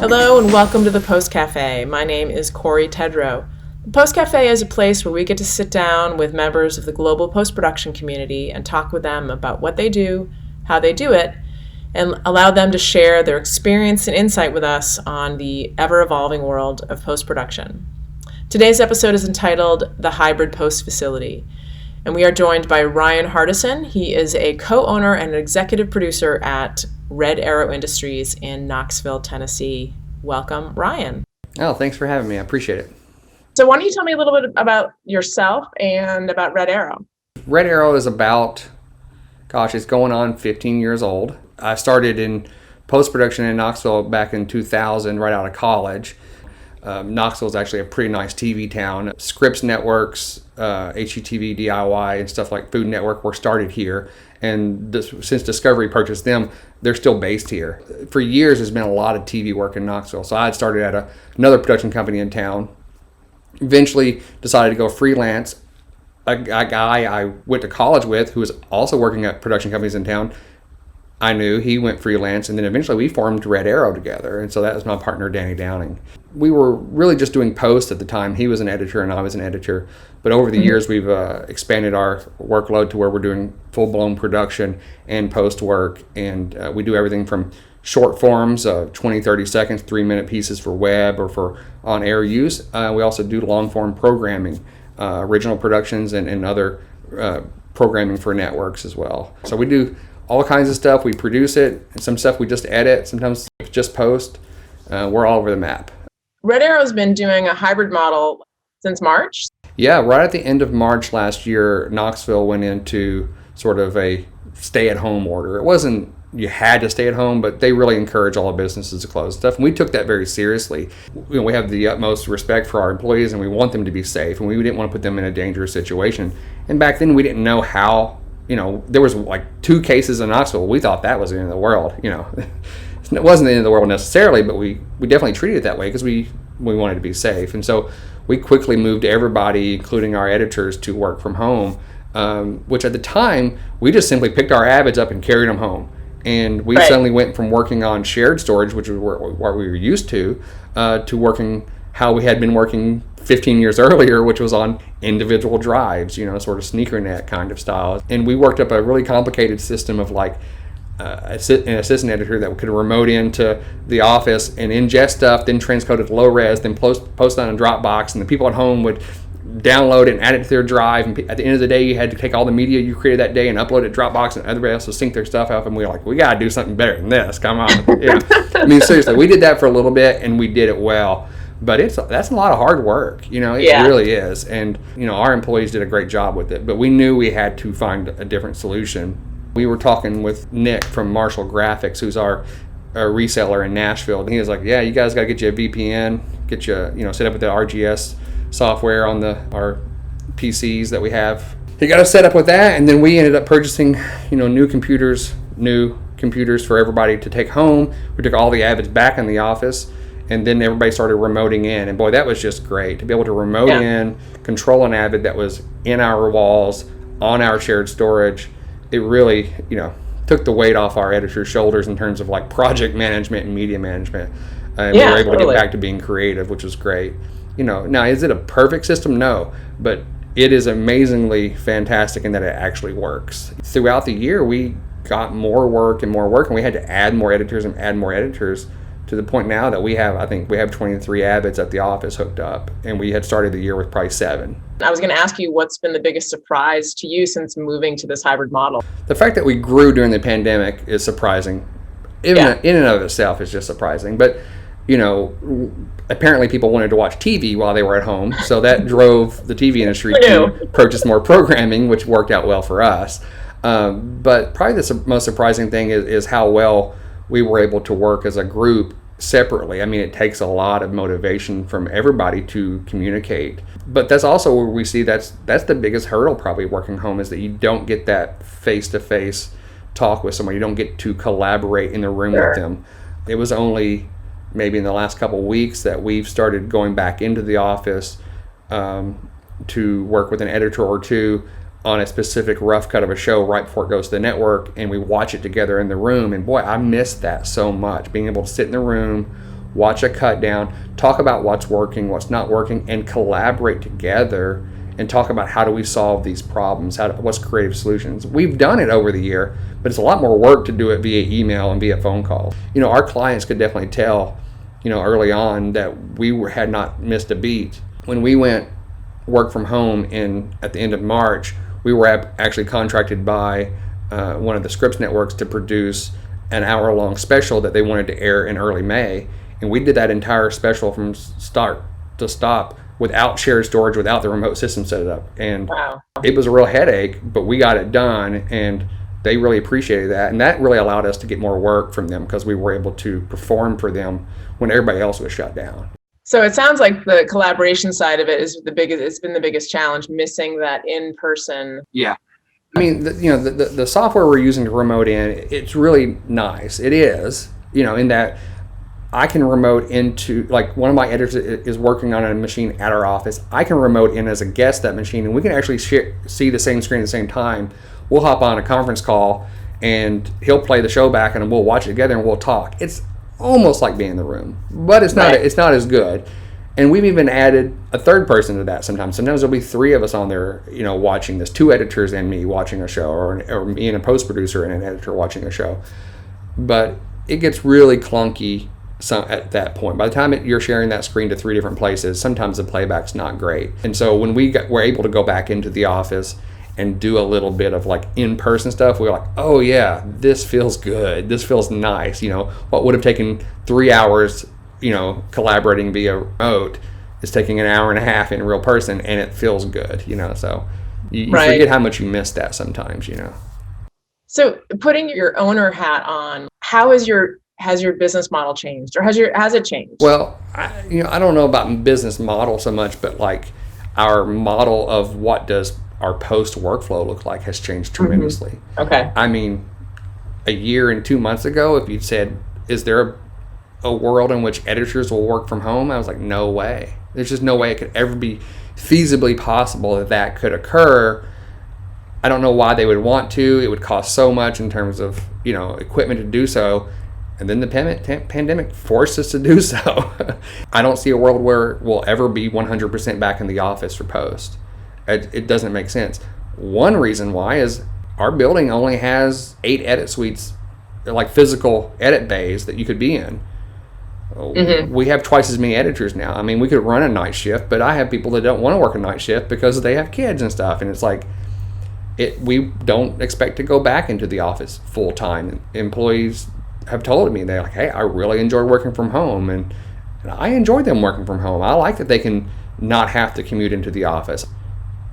Hello and welcome to the Post Café. My name is Corey Tedrow. The Post Café is a place where we get to sit down with members of the global post-production community and talk with them about what they do, how they do it, and allow them to share their experience and insight with us on the ever-evolving world of post-production. Today's episode is entitled The Hybrid Post Facility, and we are joined by Ryan Hardison. He is a co-owner and an executive producer at Red Arrow Industries in Knoxville, Tennessee. Welcome, Ryan. Oh, thanks for having me. I appreciate it. So why don't you tell me a little bit about yourself and about Red Arrow? Red Arrow is about, it's going on 15 years old. I started in post-production in Knoxville back in 2000, right out of college. Knoxville is actually a pretty nice TV town. Scripps Networks, HGTV, DIY, and stuff like Food Network were started here. And since Discovery purchased them, they're still based here. For years, there's been a lot of TV work in Knoxville. So I had started at another production company in town. Eventually decided to go freelance. A guy I went to college with, who was also working at production companies in town, I knew he went freelance, and then eventually we formed Red Arrow together, and so that was my partner, Danny Downing. We were really just doing post at the time. He was an editor and I was an editor, but over the years we've expanded our workload to where we're doing full-blown production and post work, and we do everything from short forms, 20, 30 seconds, 3-minute pieces for web or for on-air use. We also do long-form programming, original productions and other programming for networks as well. So we do all kinds of stuff. We produce it, and some stuff we just edit, sometimes just post. We're all over the map. Red Arrow's been doing a hybrid model since March? Yeah, right at the end of March last year, Knoxville went into sort of a stay-at-home order. It wasn't you had to stay at home, but they really encourage all the businesses to close stuff. And we took that very seriously. We have the utmost respect for our employees, and we want them to be safe, and we didn't want to put them in a dangerous situation. And back then, we didn't know how. There was like 2 cases in Knoxville. We thought that was the end of the world. It wasn't the end of the world necessarily, but we definitely treated it that way because we wanted to be safe. And so we quickly moved everybody, including our editors, to work from home, which at the time, we just simply picked our Avids up and carried them home. And we suddenly went from working on shared storage, which is what we were used to working how we had been working 15 years earlier, which was on individual drives, sort of sneaker net kind of style. And we worked up a really complicated system of like an assistant editor that could remote into the office and ingest stuff, then transcode it to low res, then post on a Dropbox, and the people at home would download it and add it to their drive. And at the end of the day, you had to take all the media you created that day and upload it to Dropbox, and everybody else would sync their stuff up. And we were like, we got to do something better than this. Come on. I mean, seriously, we did that for a little bit, and we did it well. But that's a lot of hard work, it really is. And, our employees did a great job with it, but we knew we had to find a different solution. We were talking with Nick from Marshall Graphics, who's our reseller in Nashville. And he was like, yeah, you guys got to get you a VPN, get you, set up with the RGS software on our PCs that we have. He got us set up with that, and then we ended up purchasing, new computers for everybody to take home. We took all the Avids back in the office, and then everybody started remoting in. And boy, that was just great to be able to remote in, control an Avid that was in our walls, on our shared storage. It really, took the weight off our editors' shoulders in terms of like project management and media management. And we were able to get back to being creative, which was great. Now, is it a perfect system? No, but it is amazingly fantastic in that it actually works. Throughout the year, we got more work, and we had to add more editors to the point now that we have 23 Avids at the office hooked up, and we had started the year with probably 7. I was going to ask you, what's been the biggest surprise to you since moving to this hybrid model? The fact that we grew during the pandemic is surprising. In and of itself is just surprising. But, apparently people wanted to watch TV while they were at home, so that drove the TV industry to purchase more programming, which worked out well for us. But probably the most surprising thing is how well we were able to work as a group separately. I mean, it takes a lot of motivation from everybody to communicate. But that's also where we see that's the biggest hurdle probably working home, is that you don't get that face-to-face talk with someone. You don't get to collaborate in the room with them. It was only maybe in the last couple of weeks that we've started going back into the office to work with an editor or two on a specific rough cut of a show right before it goes to the network, and we watch it together in the room. And boy, I miss that so much, being able to sit in the room, watch a cut down, talk about what's working, what's not working, and collaborate together and talk about how do we solve these problems, what's creative solutions. We've done it over the year, but it's a lot more work to do it via email and via phone call. Our clients could definitely tell, early on that we had not missed a beat. When we went work from home at the end of March, we were actually contracted by one of the Scripps networks to produce an hour-long special that they wanted to air in early May. And we did that entire special from start to stop without shared storage, without the remote system set up. And wow. It was a real headache, but we got it done, and they really appreciated that. And that really allowed us to get more work from them because we were able to perform for them when everybody else was shut down. So it sounds like the collaboration side of it is it's been the biggest challenge, missing that in-person. Yeah. I mean, the software we're using to remote in, it's really nice. It is, in that I can remote into, like, one of my editors is working on a machine at our office. I can remote in as a guest that machine, and we can actually see the same screen at the same time. We'll hop on a conference call, and he'll play the show back, and we'll watch it together, and we'll talk. It's almost like being in the room, but it's not. Right. It's not as good. And we've even added a third person to that sometimes. Sometimes there'll be three of us on there, watching this, 2 editors and me watching a show, or me and a post producer and an editor watching a show. But it gets really clunky at that point. By the time you're sharing that screen to 3 different places, sometimes the playback's not great. And so when we're able to go back into the office and do a little bit of like in-person stuff, we're like, oh yeah, this feels good. This feels nice. What would have taken 3 hours, collaborating via remote is taking an hour and a half in real person, and it feels good, so you right. Forget how much you miss that sometimes, So putting your owner hat on, has your business model changed, or has it changed? Well, I don't know about business model so much, but like our model of what does our post workflow look like has changed tremendously. Mm-hmm. Okay. I mean, a year and 2 months ago, if you'd said, is there a world in which editors will work from home? I was like, no way. There's just no way it could ever be feasibly possible that could occur. I don't know why they would want to. It would cost so much in terms of, equipment to do so. And then the pandemic forced us to do so. I don't see a world where we'll ever be 100% back in the office for post. It doesn't make sense. One reason why is our building only has 8 edit suites, like physical edit bays that you could be in. Mm-hmm. We have twice as many editors now. I mean, we could run a night shift, but I have people that don't want to work a night shift because they have kids and stuff. And it's like, we don't expect to go back into the office full time. Employees have told me, they're like, hey, I really enjoy working from home, and I enjoy them working from home. I like that they can not have to commute into the office.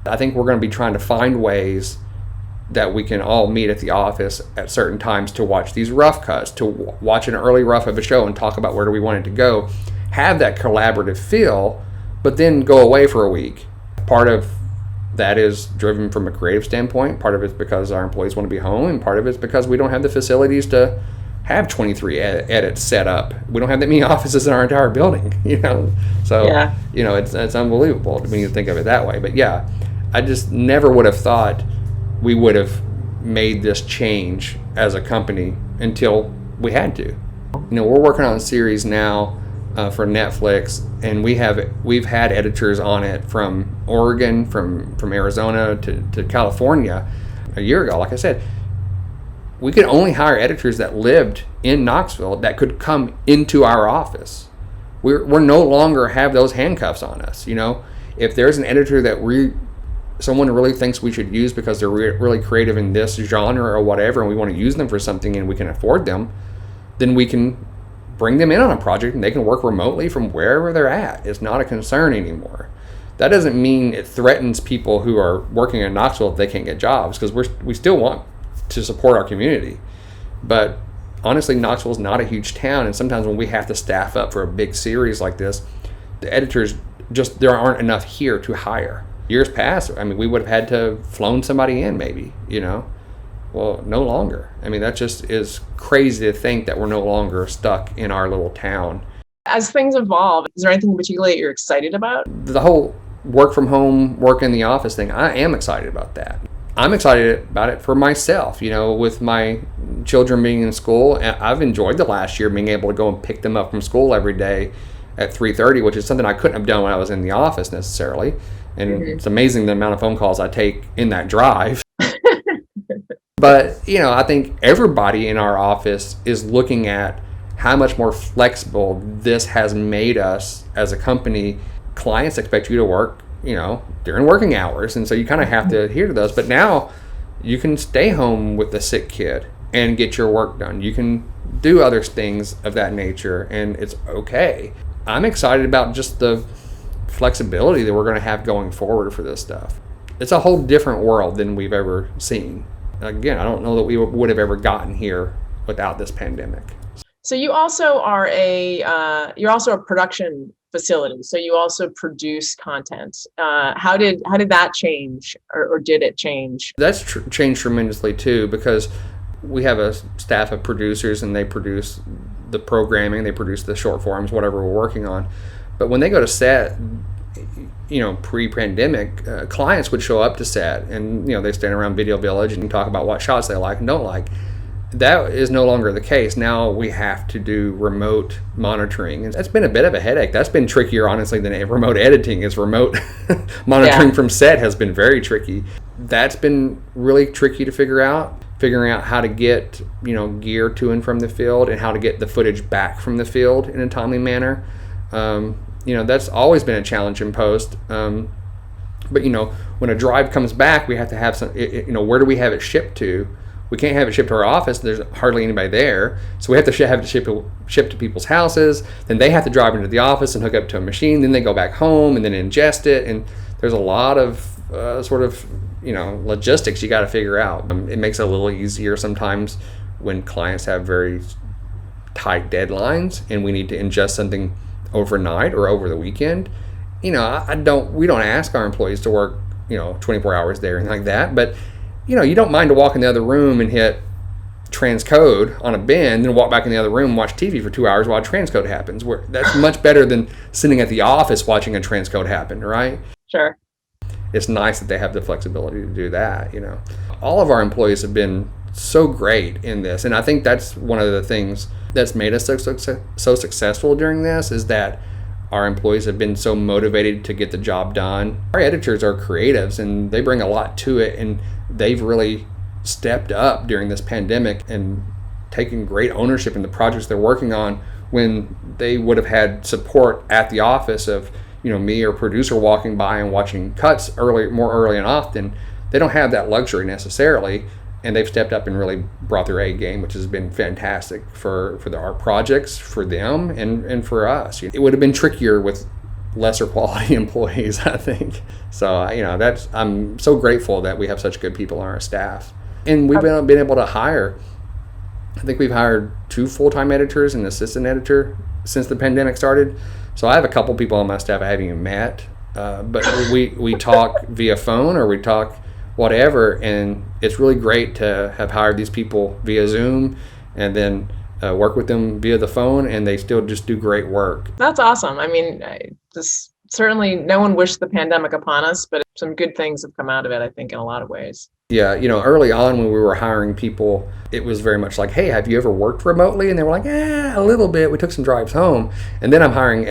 I think we're going to be trying to find ways that we can all meet at the office at certain times to watch these rough cuts, to watch an early rough of a show and talk about where do we want it to go, have that collaborative feel, but then go away for a week. Part of that is driven from a creative standpoint. Part of it's because our employees want to be home, and part of it's because we don't have the facilities to have 23 edits set up. We don't have that many offices in our entire building, So, yeah. It's unbelievable when you think of it that way. But yeah, I just never would have thought we would have made this change as a company until we had to. We're working on a series now for Netflix, and we've had editors on it from Oregon, from Arizona to California a year ago. Like I said, we could only hire editors that lived in Knoxville that could come into our office. We're no longer have those handcuffs on us. If there's an editor that someone really thinks we should use because they're really creative in this genre or whatever, and we want to use them for something and we can afford them, then we can bring them in on a project and they can work remotely from wherever they're at. It's not a concern anymore. That doesn't mean it threatens people who are working in Knoxville if they can't get jobs, because we still want to support our community. But honestly, Knoxville is not a huge town, and sometimes when we have to staff up for a big series like this, the editors there aren't enough here to hire. Years past, we would have had to flown somebody in maybe, Well, no longer. That just is crazy to think that we're no longer stuck in our little town. As things evolve, is there anything particularly you're excited about? The whole work from home, work in the office thing, I am excited about that. I'm excited about it for myself. With my children being in school, I've enjoyed the last year being able to go and pick them up from school every day at 3:30, which is something I couldn't have done when I was in the office necessarily. And It's amazing the amount of phone calls I take in that drive. But, I think everybody in our office is looking at how much more flexible this has made us as a company. Clients expect you to work, during working hours. And so you kind of have to adhere to those. But now you can stay home with a sick kid and get your work done. You can do other things of that nature, and it's okay. I'm excited about just the flexibility that we're going to have going forward for this stuff. It's a whole different world than we've ever seen. Again, I don't know that we would have ever gotten here without this pandemic. So you also are you're also a production facility. So you also produce content. How did that change, or did it change? That's changed tremendously too, because we have a staff of producers, and they produce the programming, they produce the short forms, whatever we're working on. But when they go to set, pre-pandemic, clients would show up to set, and they stand around Video Village and talk about what shots they like and don't like. That is no longer the case. Now we have to do remote monitoring, and that's been a bit of a headache. That's been trickier, honestly, than remote editing. Is remote monitoring from set has been very tricky. That's been really tricky to figuring out how to get gear to and from the field, and how to get the footage back from the field in a timely manner. That's always been a challenge in post. But when a drive comes back, we have to have some. Where do we have it shipped to? We can't have it shipped to our office. There's hardly anybody there, so we have to have it shipped to people's houses. Then they have to drive into the office and hook up to a machine. Then they go back home and then ingest it. And there's a lot of logistics you got to figure out. It makes it a little easier sometimes when clients have very tight deadlines and we need to ingest something overnight or over the weekend. We don't ask our employees to work 24 hours there and like that, but you don't mind to walk in the other room and hit transcode on a bin, then walk back in the other room and watch TV for 2 hours while transcode happens. That's much better than sitting at the office watching a transcode happen, right? Sure. It's nice that they have the flexibility to do that. All of our employees have been so great in this, and I think that's one of the things that's made us so successful during this, is that our employees have been so motivated to get the job done. Our editors are creatives, and they bring a lot to it, and they've really stepped up during this pandemic and taken great ownership in the projects they're working on, when they would have had support at the office of me or producer walking by and watching cuts more early and often. They don't have that luxury necessarily, and they've stepped up and really brought their A game, which has been fantastic for the art projects, for them, and for us. It would have been trickier with lesser quality employees, I think. So I'm so grateful that we have such good people on our staff, and we've been able to hire. I think we've hired 2 full-time editors and an assistant editor since the pandemic started. So I have a couple people on my staff I haven't even met, but we talk via phone, or we talk whatever, and it's really great to have hired these people via Zoom and then work with them via the phone, and they still just do great work. That's awesome. I mean, certainly no one wished the pandemic upon us, but some good things have come out of it, I think, in a lot of ways. Yeah, early on when we were hiring people, it was very much like, hey, have you ever worked remotely? And they were like, a little bit. We took some drives home. And then I'm hiring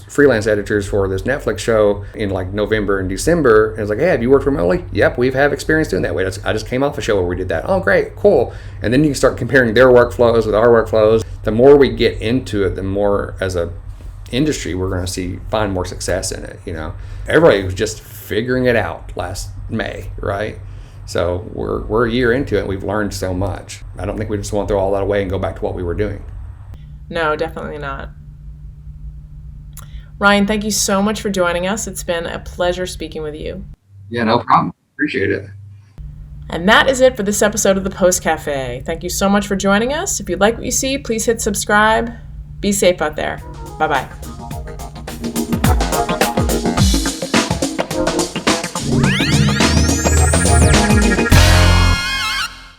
freelance editors for this Netflix show in like November and December. And it's like, hey, have you worked remotely? Yep, we've had experience doing that. I just came off a show where we did that. Oh, great, cool. And then you can start comparing their workflows with our workflows. The more we get into it, the more as a industry we're going to find more success in it. Everybody was just figuring it out last May, right? So we're a year into it, and we've learned so much. I don't think we just want to throw all that away and go back to what we were doing. No, definitely not. Ryan, thank you so much for joining us. It's been a pleasure speaking with you. Yeah, no problem. Appreciate it. And that is it for this episode of the Post Café. Thank you so much for joining us. If you like what you see, please hit subscribe. Be safe out there. Bye-bye.